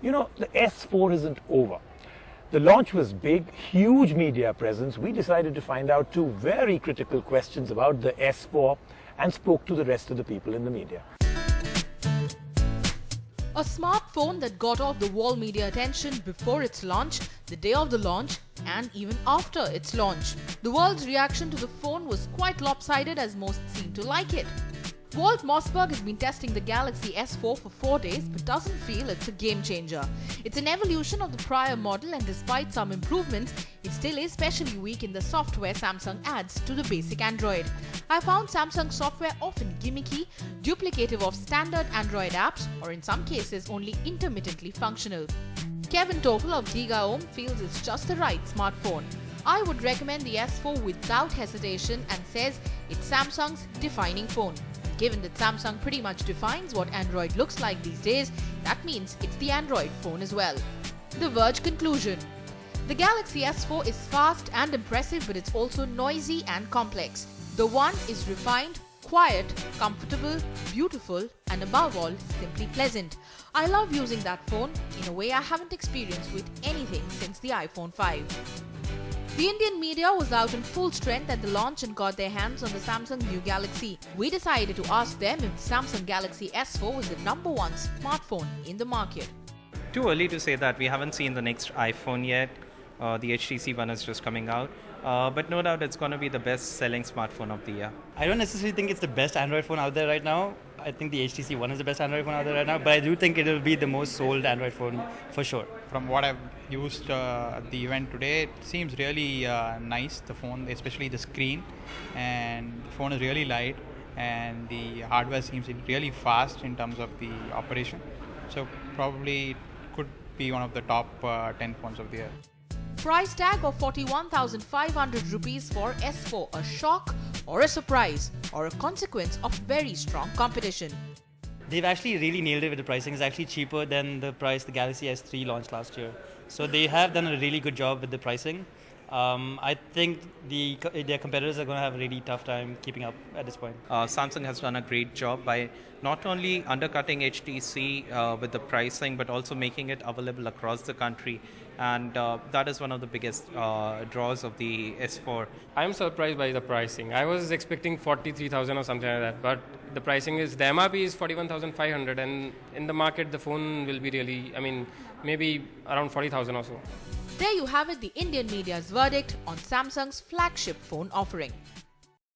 You know, the S4 isn't over. The launch was big, huge media presence. We decided to find out two very critical questions about the S4 and spoke to the rest of the people in the media. A smartphone that got off the wall media attention before its launch, the day of the launch, and even after its launch. The world's reaction to the phone was quite lopsided, as most seemed to like it. Walt Mossberg has been testing the Galaxy S4 for 4 days but doesn't feel it's a game changer. It's an evolution of the prior model, and despite some improvements, it still is especially weak in the software Samsung adds to the basic Android. I found Samsung software often gimmicky, duplicative of standard Android apps, or in some cases only intermittently functional. Kevin Topel of GigaOM feels it's just the right smartphone. I would recommend the S4 without hesitation and says it's Samsung's defining phone. Given that Samsung pretty much defines what Android looks like these days, that means it's the Android phone as well. The Verge conclusion. The Galaxy S4 is fast and impressive, but it's also noisy and complex. The One is refined, quiet, comfortable, beautiful, and above all, simply pleasant. I love using that phone in a way I haven't experienced with anything since the iPhone 5. The Indian media was out in full strength at the launch and got their hands on the Samsung new Galaxy. We decided to ask them if the Samsung Galaxy S4 was the #1 smartphone in the market. Too early to say that. We haven't seen the next iPhone yet. The HTC One is just coming out. But no doubt it's going to be the best-selling smartphone of the year. I don't necessarily think it's the best Android phone out there right now. I think the HTC One is the best Android phone out there right now, but I do think it will be the most sold Android phone for sure. From what I've used at the event today, it seems really nice, the phone, especially the screen, and the phone is really light, and the hardware seems really fast in terms of the operation. So probably it could be one of the top 10 phones of the year. Price tag of 41,500 rupees for S4, a shock or a surprise or a consequence of very strong competition? They've actually really nailed it with the pricing. It's actually cheaper than the price the Galaxy S3 launched last year. So they have done a really good job with the pricing. I think their competitors are going to have a really tough time keeping up at this point. Samsung has done a great job by not only undercutting HTC with the pricing, but also making it available across the country. And that is one of the biggest draws of the S4. I'm surprised by the pricing. I was expecting 43,000 or something like that, but the pricing is, the MRP is 41,500, and in the market the phone will be really, maybe around 40,000 or so. There you have it, the Indian media's verdict on Samsung's flagship phone offering.